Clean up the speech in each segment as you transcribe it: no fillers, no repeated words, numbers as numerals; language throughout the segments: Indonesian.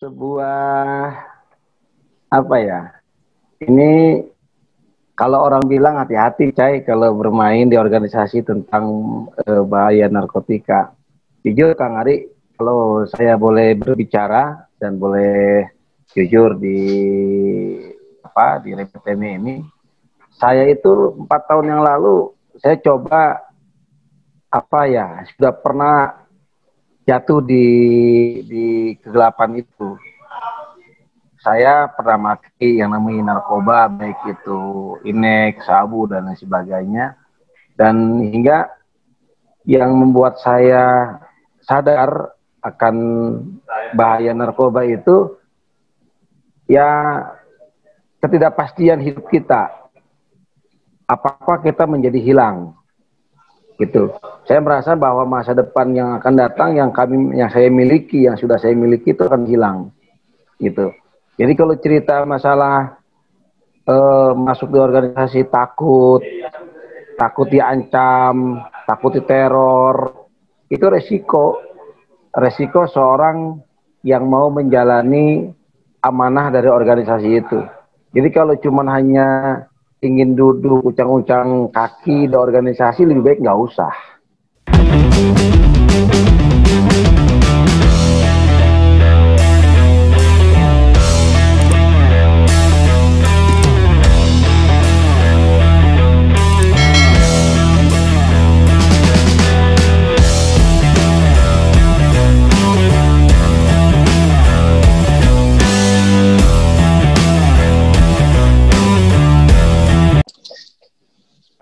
Sebuah apa ya? Ini kalau orang bilang hati-hati, Cai, kalau bermain di organisasi tentang bahaya narkotika. Jujur, Kang Ari, kalau saya boleh berbicara dan boleh jujur di RPTM ini, saya itu 4 tahun yang lalu saya coba sudah pernah jatuh di kegelapan itu. Saya pernah mati yang namanya narkoba, baik itu inek, sabu, dan lain sebagainya. Dan hingga yang membuat saya sadar akan bahaya narkoba itu, ya ketidakpastian hidup kita. Apa-apa kita menjadi hilang. Gitu. Saya merasa bahwa masa depan yang akan datang, yang saya miliki, yang sudah saya miliki itu akan hilang. Gitu. Jadi kalau cerita masalah masuk di organisasi takut diancam, takut diteror, itu resiko seorang yang mau menjalani amanah dari organisasi itu. Jadi kalau cuma hanya ingin duduk ucang-ucang kaki di organisasi, lebih baik nggak usah.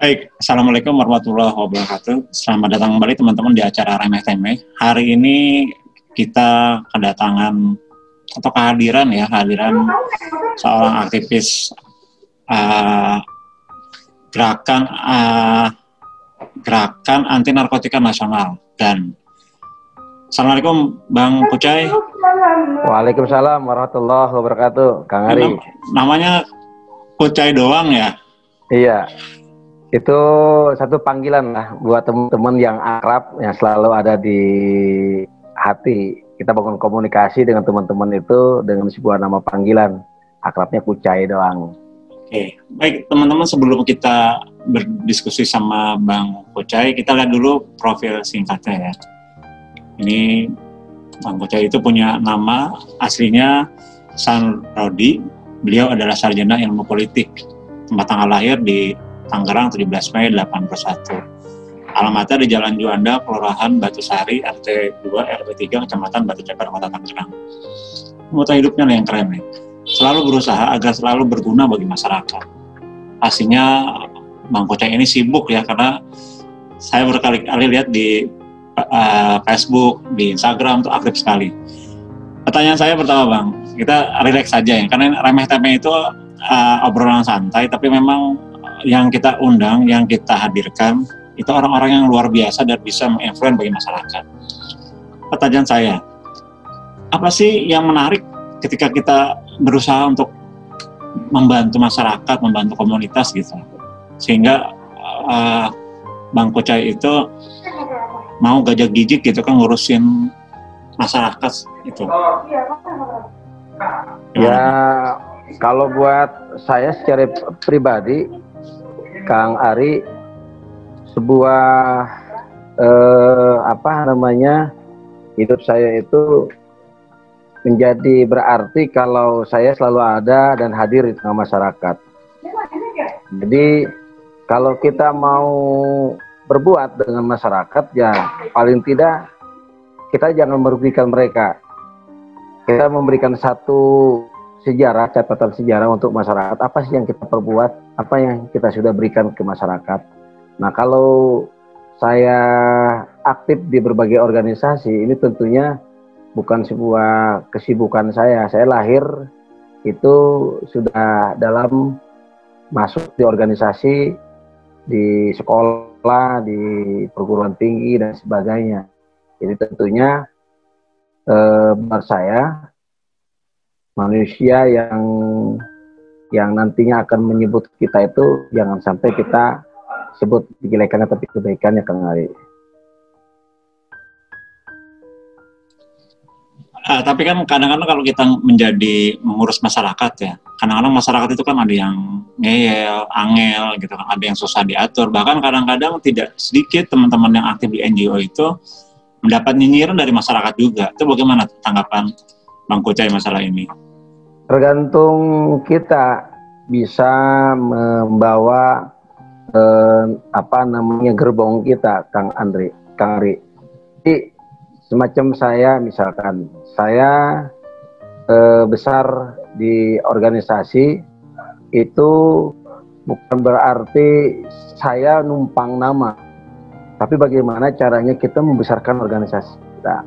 Baik, Assalamualaikum warahmatullahi wabarakatuh. Selamat datang kembali teman-teman di acara Remeh Temeh. Hari ini kita kedatangan atau kehadiran seorang aktivis gerakan anti narkotika nasional. Dan Assalamualaikum Bang Kucai. Waalaikumsalam warahmatullahi wabarakatuh, Kang Ari. Namanya Kucai doang ya? Iya. Itu satu panggilan lah buat teman-teman yang akrab, yang selalu ada di hati. Kita bangun komunikasi dengan teman-teman itu dengan sebuah nama panggilan. Akrabnya Kucai doang. Oke, baik teman-teman, sebelum kita berdiskusi sama Bang Kucai, kita lihat dulu profil singkatnya ya. Ini Bang Kucai itu punya nama aslinya San Rodi. Beliau adalah sarjana ilmu politik. Tempat tanggal lahir di Tangerang 17 Mei 81. Alamatnya di Jalan Juanda, Kelurahan Batusari, RT 2, RW 3, Kecamatan Batu Ceper, Kota Tangerang. Moto hidupnya yang keren nih. Selalu berusaha agar selalu berguna bagi masyarakat. Pastinya Bang Kucai ini sibuk ya, karena saya berkali-kali lihat di Facebook, di Instagram tuh aktif sekali. Pertanyaan saya pertama Bang, kita relax saja ya, karena remeh temeh itu obrolan santai, tapi memang yang kita undang, yang kita hadirkan itu orang-orang yang luar biasa dan bisa menginfluence bagi masyarakat. Pertanyaan saya, apa sih yang menarik ketika kita berusaha untuk membantu masyarakat, membantu komunitas gitu, sehingga Bang Kucai itu mau gajah gijik gitu kan ngurusin masyarakat itu? Ya, kalau buat saya secara pribadi, Kang Ari, sebuah hidup saya itu menjadi berarti kalau saya selalu ada dan hadir di tengah masyarakat. Jadi kalau kita mau berbuat dengan masyarakat, ya paling tidak kita jangan merugikan mereka. Kita memberikan satu catatan sejarah untuk masyarakat. Apa sih yang kita perbuat, apa yang kita sudah berikan ke masyarakat. Nah, kalau saya aktif di berbagai organisasi, ini tentunya bukan sebuah kesibukan saya. Saya lahir itu sudah dalam masuk di organisasi, di sekolah, di perguruan tinggi dan sebagainya. Jadi tentunya buat saya, manusia yang nantinya akan menyebut kita itu jangan sampai kita sebut kejelekannya tapi kebaikannya, Kang Ari. Tapi kan kadang-kadang kalau kita menjadi mengurus masyarakat ya, kadang-kadang masyarakat itu kan ada yang ngeyel, angel gitu kan, ada yang susah diatur. Bahkan kadang-kadang tidak sedikit teman-teman yang aktif di NGO itu mendapat nyinyiran dari masyarakat juga. Itu bagaimana tanggapan Bang Kucai masalah ini? Tergantung kita bisa membawa gerbong kita, Kang Ari. Jadi semacam saya misalkan, saya besar di organisasi itu bukan berarti saya numpang nama, tapi bagaimana caranya kita membesarkan organisasi kita.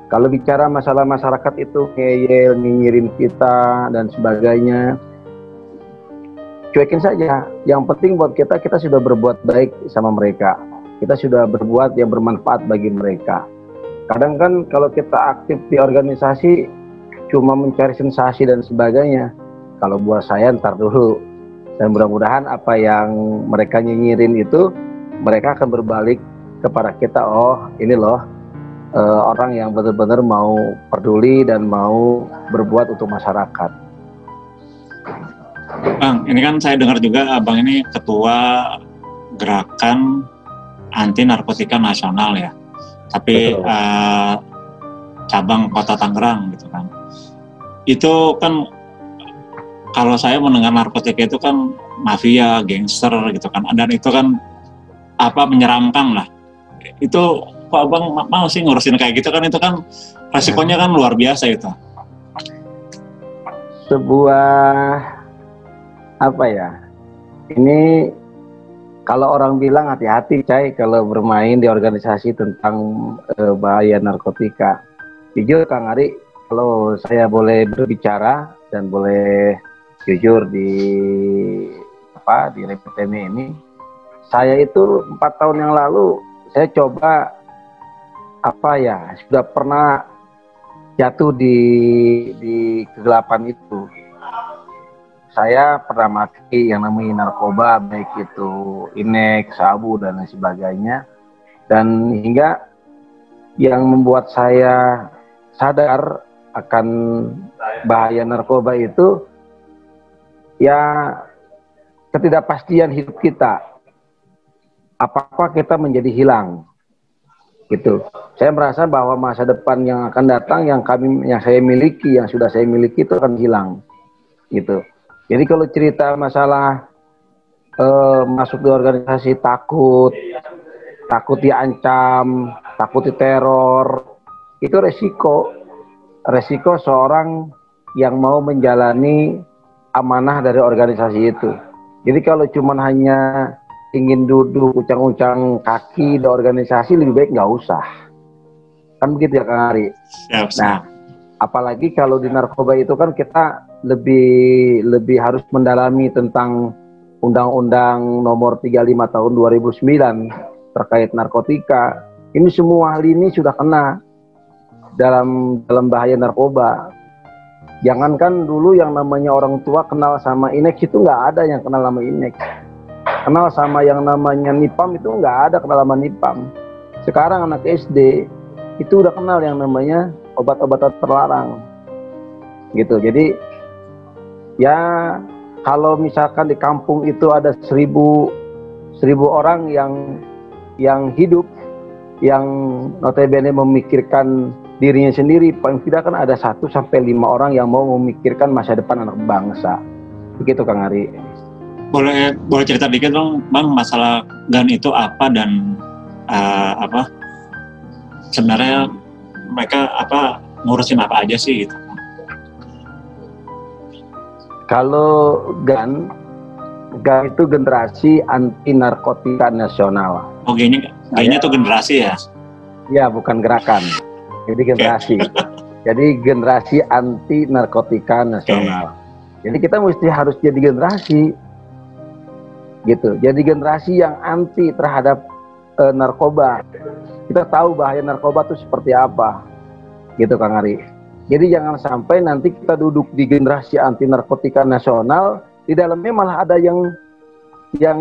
Kalau bicara masalah masyarakat itu ngeyel, nyinyirin kita dan sebagainya, cuekin saja. Yang penting buat kita sudah berbuat baik sama mereka. Kita sudah berbuat yang bermanfaat bagi mereka. Kadang kan kalau kita aktif di organisasi cuma mencari sensasi dan sebagainya. Kalau buat saya ntar dulu. Dan mudah-mudahan apa yang mereka nyinyirin itu mereka akan berbalik kepada kita. Oh, ini loh orang yang benar-benar mau peduli dan mau berbuat untuk masyarakat. Bang, ini kan saya dengar juga Abang ini ketua gerakan anti narkotika nasional ya. Tapi cabang Kota Tangerang gitu kan. Itu kan kalau saya mendengar narkotika itu kan mafia, gangster gitu kan. Dan itu kan menyeramkan lah. Itu kok Abang mau sih ngurusin kayak gitu kan, itu kan resikonya kan luar biasa itu. Sebuah ini kalau orang bilang hati-hati Cai kalau bermain di organisasi tentang bahaya narkotika. Jujur Kang Ari, kalau saya boleh berbicara dan boleh jujur di RPTM ini, saya itu 4 tahun yang lalu saya coba sudah pernah jatuh di kegelapan itu. Saya pernah mati yang namanya narkoba, baik itu inek, sabu dan lain sebagainya. Dan hingga yang membuat saya sadar akan bahaya narkoba itu ya ketidakpastian hidup kita. Apa-apa kita menjadi hilang. Gitu. Saya merasa bahwa masa depan yang akan datang yang saya miliki, yang sudah saya miliki itu akan hilang. Gitu. Jadi kalau cerita masalah masuk di organisasi takut diancam, takut diteror, itu resiko seorang yang mau menjalani amanah dari organisasi itu. Jadi kalau cuma hanya ingin duduk ucang-ucang kaki di organisasi, lebih baik nggak usah. Kan begitu ya Kang Ari? Nah, apalagi kalau di narkoba itu kan kita lebih harus mendalami tentang Undang-Undang Nomor 35 Tahun 2009 terkait narkotika. Ini semua hal ini sudah kena dalam bahaya narkoba. Jangankan dulu yang namanya orang tua kenal sama inek, itu nggak ada yang kenal sama inek. Kenal sama yang namanya nipam itu nggak ada kenal sama nipam. Sekarang anak SD itu udah kenal yang namanya obat-obatan terlarang. Gitu. Jadi ya kalau misalkan di kampung itu ada 1000 orang yang hidup, yang notabene memikirkan dirinya sendiri, paling tidak kan ada 1 sampai 5 orang yang mau memikirkan masa depan anak bangsa. Begitu Kang Ari. Boleh cerita dikit dong Bang, masalah GAN itu apa dan sebenarnya mereka ngurusin apa aja sih gitu. Kalau GAN itu generasi anti narkotika nasional. Oh, G-nya tuh generasi ya? Ya, bukan gerakan. Jadi generasi. Jadi generasi anti narkotika nasional. Jadi kita harus jadi generasi, gitu. Jadi generasi yang anti terhadap narkoba. Kita tahu bahaya narkoba itu seperti apa, gitu Kang Ari. Jadi jangan sampai nanti kita duduk di generasi anti narkotika nasional, di dalamnya malah ada yang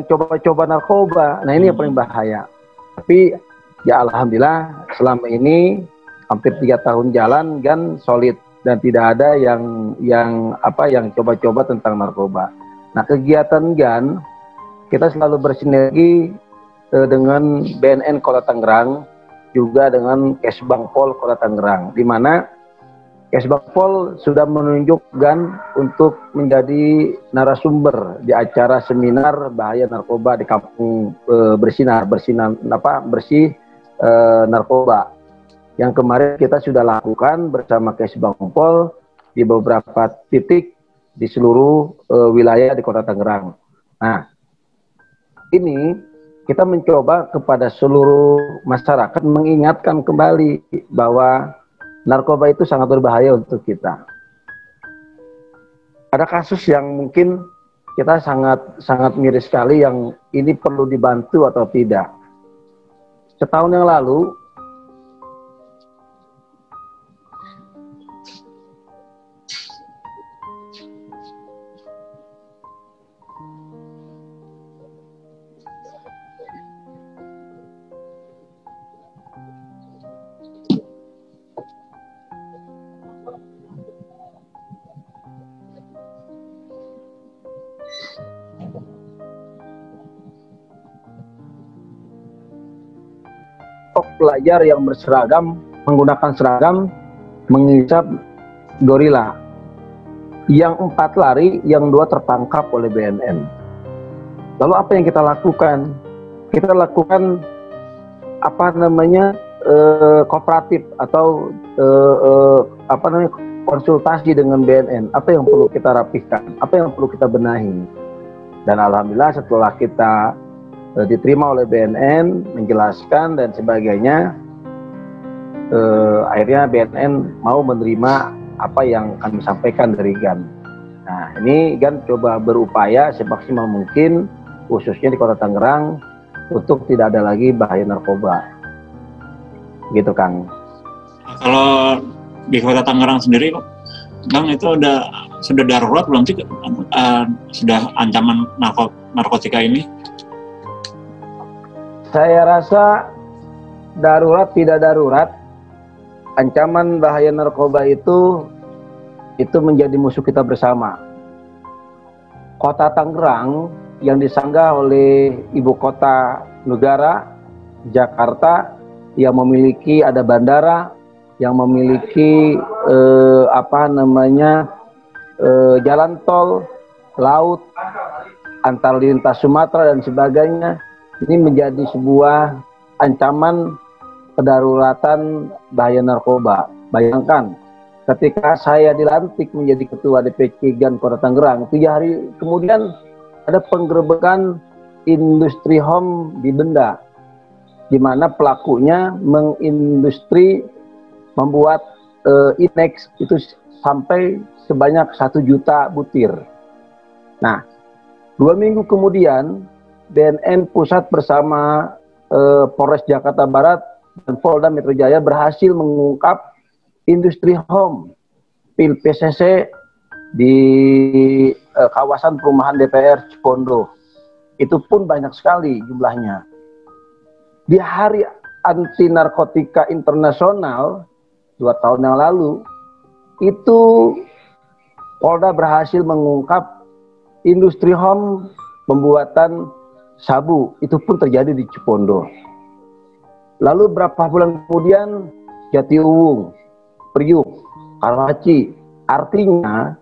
coba-coba narkoba. Nah ini yang paling bahaya. Tapi ya alhamdulillah selama ini hampir 3 tahun jalan kan solid dan tidak ada yang coba-coba tentang narkoba. Nah, kegiatan GAN kita selalu bersinergi dengan BNN Kota Tangerang, juga dengan Kesbang Pol Kota Tangerang, di mana Kesbang Pol sudah menunjuk GAN untuk menjadi narasumber di acara seminar bahaya narkoba di kampung bersih narkoba, yang kemarin kita sudah lakukan bersama Kesbang Pol di beberapa titik di seluruh wilayah di Kota Tangerang. Nah, ini kita mencoba kepada seluruh masyarakat mengingatkan kembali bahwa narkoba itu sangat berbahaya untuk kita. Ada kasus yang mungkin kita sangat miris sekali, yang ini perlu dibantu atau tidak. Setahun yang lalu, pelajar yang berseragam, menggunakan seragam, mengisap gorila. Yang 4 lari, yang 2 tertangkap oleh BNN. Lalu apa yang kita lakukan? Kita lakukan kooperatif atau konsultasi dengan BNN. Apa yang perlu kita rapihkan? Apa yang perlu kita benahi? Dan alhamdulillah setelah kita diterima oleh BNN, menjelaskan dan sebagainya, akhirnya BNN mau menerima apa yang kami sampaikan dari GAN. Nah, ini GAN coba berupaya semaksimal mungkin, khususnya di Kota Tangerang, untuk tidak ada lagi bahaya narkoba. Gitu, Kang. Kalau di Kota Tangerang sendiri, Kang, itu sudah darurat belum sih? Sudah ancaman narkotika ini? Saya rasa darurat tidak darurat, ancaman bahaya narkoba itu menjadi musuh kita bersama. Kota Tangerang yang disanggah oleh ibu kota negara, Jakarta, yang memiliki ada bandara, yang memiliki jalan tol, laut, antar lintas Sumatera dan sebagainya. Ini menjadi sebuah ancaman kedaruratan bahaya narkoba. Bayangkan, ketika saya dilantik menjadi ketua DPC GAN Kota Tangerang, 3 hari kemudian ada penggerebekan industri home di Benda, di mana pelakunya mengindustri membuat Inex itu sampai sebanyak 1 juta butir. Nah, 2 minggu kemudian BNN Pusat bersama Polres Jakarta Barat dan Polda Metro Jaya berhasil mengungkap industri home pil PCC di kawasan perumahan DPR Cipondo. Itu pun banyak sekali jumlahnya. Di Hari Anti Narkotika Internasional 2 tahun yang lalu, itu Polda berhasil mengungkap industri home pembuatan sabu, itu pun terjadi di Cipondo. Lalu berapa bulan kemudian Jatiuwung, Priuk, Karawaci. Artinya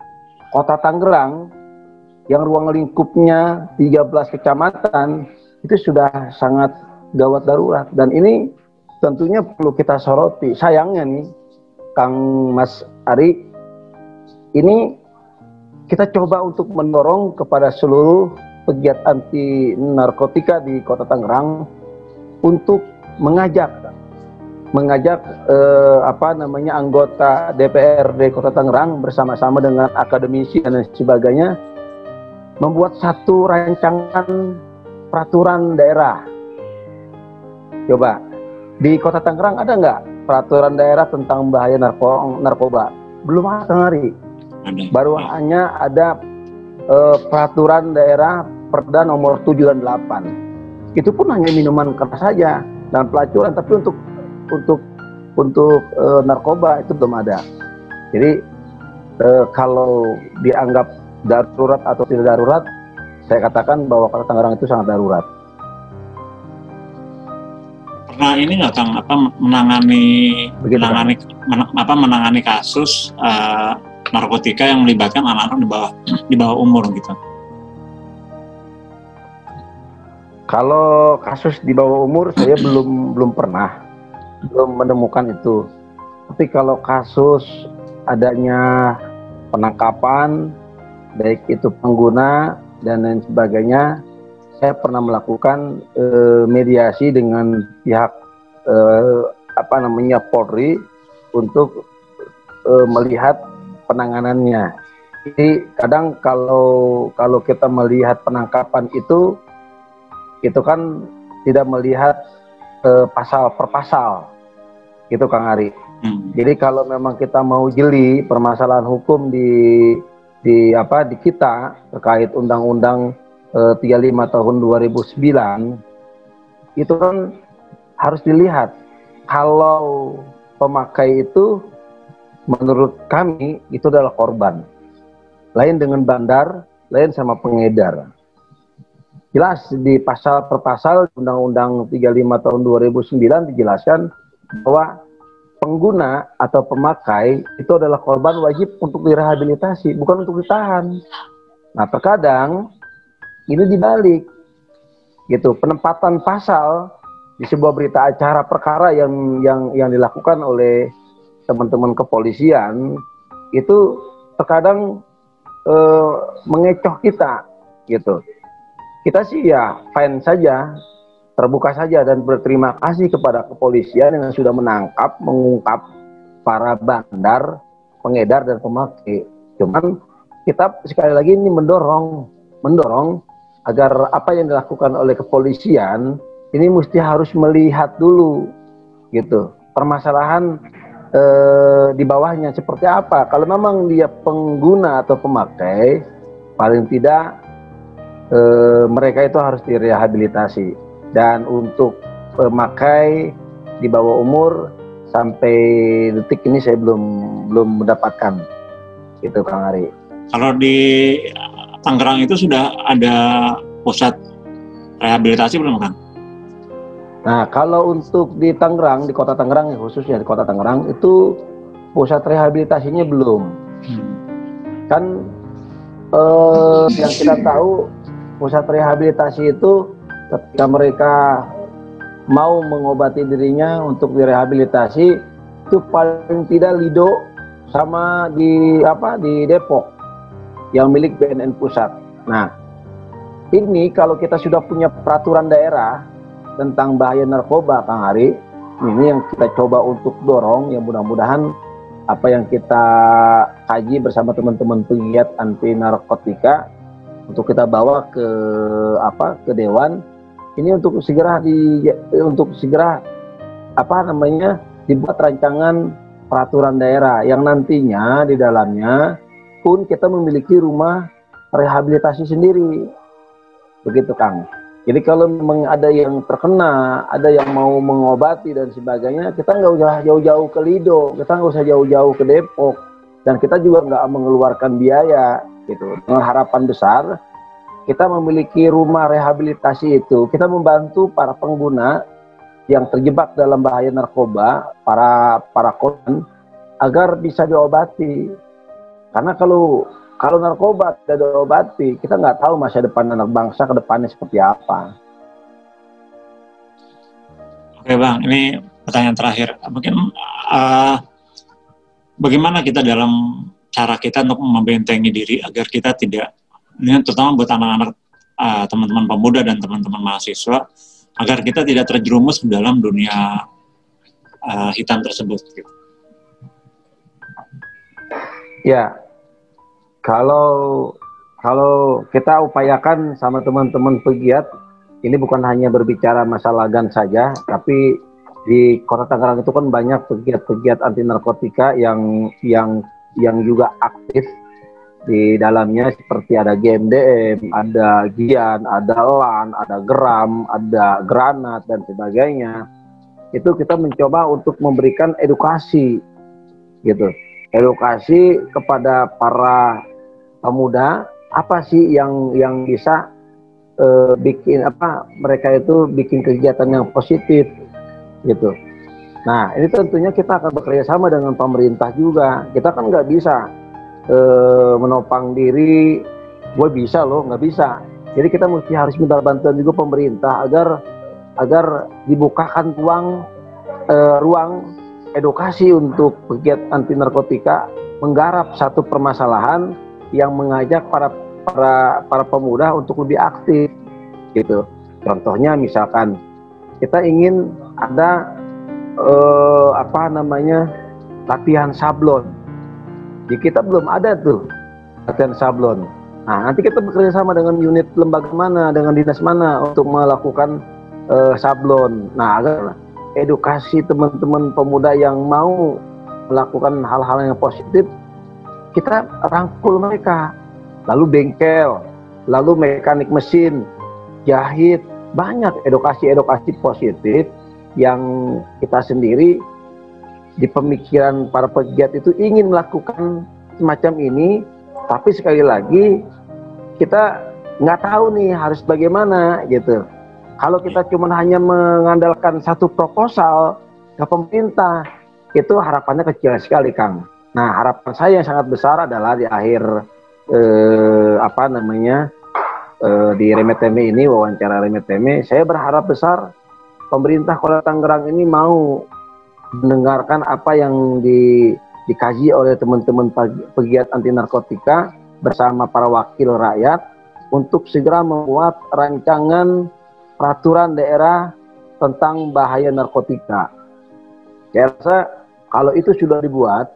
Kota Tangerang yang ruang lingkupnya 13 kecamatan itu sudah sangat gawat darurat, dan ini tentunya perlu kita soroti. Sayangnya nih, Kang Mas Ari, ini kita coba untuk mendorong kepada seluruh pegiat anti narkotika di Kota Tangerang untuk mengajak anggota DPRD Kota Tangerang bersama-sama dengan akademisi dan sebagainya membuat satu rancangan peraturan daerah. Coba di Kota Tangerang ada nggak peraturan daerah tentang bahaya narkoba? Belum ada, hari. Baru hanya ada peraturan daerah Perda nomor 7 dan 8. Itu pun hanya minuman keras saja dan pelacuran, tapi untuk untuk narkoba itu belum ada. Jadi kalau dianggap darurat atau tidak darurat, saya katakan bahwa Kota Tangerang itu sangat darurat. Pernah ini nggak Kang, menangani kasus narkotika yang melibatkan anak-anak di bawah umur gitu? Kalau kasus di bawah umur saya belum pernah, belum menemukan itu. Tapi kalau kasus adanya penangkapan, baik itu pengguna dan lain sebagainya, saya pernah melakukan mediasi dengan pihak Polri untuk melihat penanganannya. Jadi kadang kalau kita melihat penangkapan itu kan tidak melihat pasal per pasal, gitu Kang Ari. Jadi kalau memang kita mau jeli permasalahan hukum di kita terkait Undang-Undang 35 tahun 2009, itu kan harus dilihat kalau pemakai itu menurut kami itu adalah korban. Lain dengan bandar, lain sama pengedar. Jelas di pasal per pasal Undang-Undang 35 tahun 2009 dijelaskan bahwa pengguna atau pemakai itu adalah korban wajib untuk direhabilitasi, bukan untuk ditahan. Nah, terkadang ini dibalik, gitu. Penempatan pasal di sebuah berita acara perkara yang dilakukan oleh teman-teman kepolisian itu terkadang mengecoh kita, gitu. Kita sih ya fine saja, terbuka saja dan berterima kasih kepada kepolisian yang sudah mengungkap para bandar, pengedar dan pemakai. Cuman kita sekali lagi ini mendorong agar apa yang dilakukan oleh kepolisian ini mesti harus melihat dulu, gitu, permasalahan di bawahnya seperti apa. Kalau memang dia pengguna atau pemakai, paling tidak mereka itu harus direhabilitasi. Dan untuk pemakai di bawah umur sampai detik ini saya belum mendapatkan, gitu Kang Ari. Kalau di Tangerang itu sudah ada pusat rehabilitasi belum Kang? Nah, kalau untuk di Tangerang, di Kota Tangerang khususnya di Kota Tangerang itu pusat rehabilitasinya belum. Kan yang kita tahu pusat rehabilitasi itu ketika mereka mau mengobati dirinya untuk direhabilitasi itu paling tidak Lido sama di Depok yang milik BNN Pusat. Nah, ini kalau kita sudah punya peraturan daerah tentang bahaya narkoba, Kang Ari, ini yang kita coba untuk dorong, yang mudah-mudahan apa yang kita kaji bersama teman-teman pegiat anti narkotika untuk kita bawa ke dewan ini untuk segera dibuat rancangan peraturan daerah yang nantinya di dalamnya pun kita memiliki rumah rehabilitasi sendiri, begitu Kang. Jadi kalau memang ada yang terkena, ada yang mau mengobati dan sebagainya, kita nggak usah jauh-jauh ke Lido, kita nggak usah jauh-jauh ke Depok, dan kita juga nggak mengeluarkan biaya, gitu. Dengan harapan besar, kita memiliki rumah rehabilitasi itu, kita membantu para pengguna yang terjebak dalam bahaya narkoba, para korban, agar bisa diobati. Karena kalau narkoba tidak diobati, kita nggak tahu masa depan anak bangsa ke depannya seperti apa. Oke Bang, ini pertanyaan terakhir. Mungkin bagaimana kita dalam cara kita untuk membentengi diri agar kita tidak, ini terutama buat anak-anak, teman-teman pemuda dan teman-teman mahasiswa, agar kita tidak terjerumus ke dalam dunia hitam tersebut. Gitu. Ya. Kalau kita upayakan sama teman-teman pegiat, ini bukan hanya berbicara masalah GAN saja, tapi di Kota Tangerang itu kan banyak pegiat-pegiat anti narkotika yang juga aktif di dalamnya, seperti ada GMDM, ada Gian, ada LAN, ada Geram, ada Granat dan sebagainya. itu kita mencoba untuk memberikan edukasi gitu. Edukasi kepada para pemuda, apa sih yang bisa bikin mereka itu bikin kegiatan yang positif gitu. Nah, ini tentunya kita akan bekerja sama dengan pemerintah juga. Kita kan nggak bisa menopang diri, gue bisa loh, nggak bisa. Jadi kita harus minta bantuan juga pemerintah agar dibukakan ruang edukasi untuk pegiat anti narkotika, menggarap satu permasalahan yang mengajak para pemuda untuk lebih aktif gitu. Contohnya misalkan kita ingin ada latihan sablon. Di kita belum ada tuh latihan sablon. Nah, nanti kita bekerja sama dengan unit lembaga mana, dengan dinas mana untuk melakukan sablon. Nah, agar edukasi teman-teman pemuda yang mau melakukan hal-hal yang positif, kita rangkul mereka. Lalu bengkel, lalu mekanik mesin, jahit, banyak edukasi-edukasi positif yang kita sendiri di pemikiran para pegiat itu ingin melakukan semacam ini, tapi sekali lagi kita nggak tahu nih harus bagaimana gitu. Kalau kita cuma hanya mengandalkan satu proposal ke pemerintah, itu harapannya kecil sekali, Kang. Nah, harapan saya yang sangat besar adalah di akhir di Remeteme ini, wawancara Remeteme, saya berharap besar pemerintah Kota Tangerang ini mau mendengarkan apa yang dikaji oleh teman-teman pegiat anti narkotika bersama para wakil rakyat untuk segera membuat rancangan peraturan daerah tentang bahaya narkotika. Saya rasa kalau itu sudah dibuat,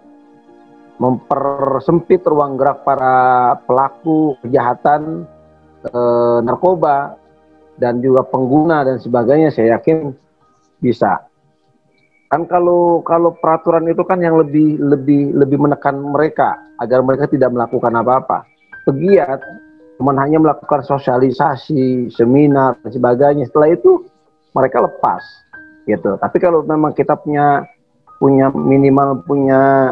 mempersempit ruang gerak para pelaku kejahatan narkoba dan juga pengguna dan sebagainya, saya yakin bisa. Kan kalau peraturan itu kan yang lebih menekan mereka agar mereka tidak melakukan apa-apa. Pegiat cuma hanya melakukan sosialisasi, seminar dan sebagainya. Setelah itu mereka lepas gitu. Tapi kalau memang kita punya minimal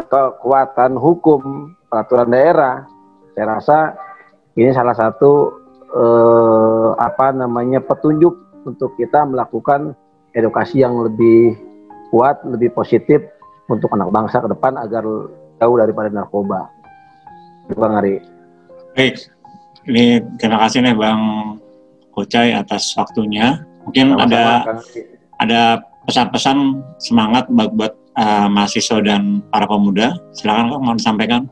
kekuatan hukum peraturan daerah, saya rasa ini salah satu petunjuk untuk kita melakukan edukasi yang lebih kuat, lebih positif untuk anak bangsa ke depan agar jauh daripada narkoba. Bang Ari. Baik, ini terima kasih nih Bang Kocai atas waktunya. Mungkin ada pesan-pesan semangat buat mahasiswa dan para pemuda. Silakan Kang, mau disampaikan.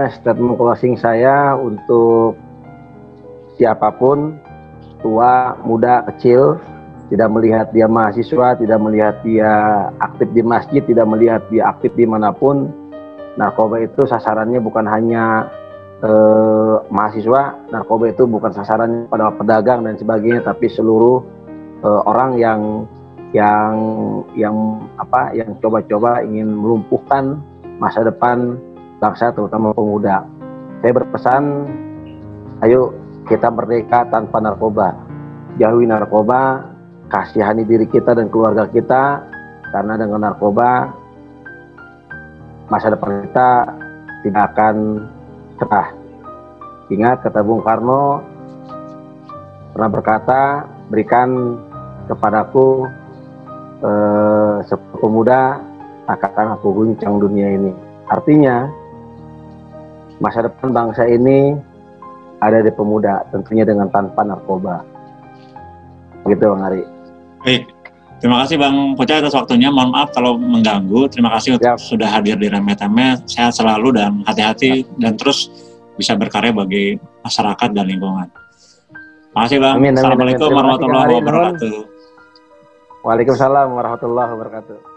Statement closing saya untuk siapapun, tua, muda, kecil, tidak melihat dia mahasiswa, tidak melihat dia aktif di masjid, tidak melihat dia aktif dimanapun. Narkoba itu sasarannya bukan hanya mahasiswa, narkoba itu bukan sasarannya pada pedagang dan sebagainya, tapi seluruh orang yang coba-coba ingin melumpuhkan masa depan bangsa, terutama pemuda. Saya berpesan, ayo kita merdeka tanpa narkoba. Jauhi narkoba, kasihani diri kita dan keluarga kita, karena dengan narkoba masa depan kita tidak akan cerah. Ingat kata Bung Karno pernah berkata, berikan kepadaku sebuah pemuda, akan aku guncang dunia ini. Artinya masa depan bangsa ini ada di pemuda, tentunya dengan tanpa narkoba. Begitu Bang Ari. Baik, terima kasih Bang Kocai atas waktunya. Mohon maaf kalau mengganggu. Terima kasih untuk sudah hadir di Remeteme. Sehat selalu dan hati-hati dan terus bisa berkarya bagi masyarakat dan lingkungan. Terima kasih Bang. Assalamualaikum warahmatullahi wabarakatuh. Waalaikumsalam warahmatullahi wabarakatuh.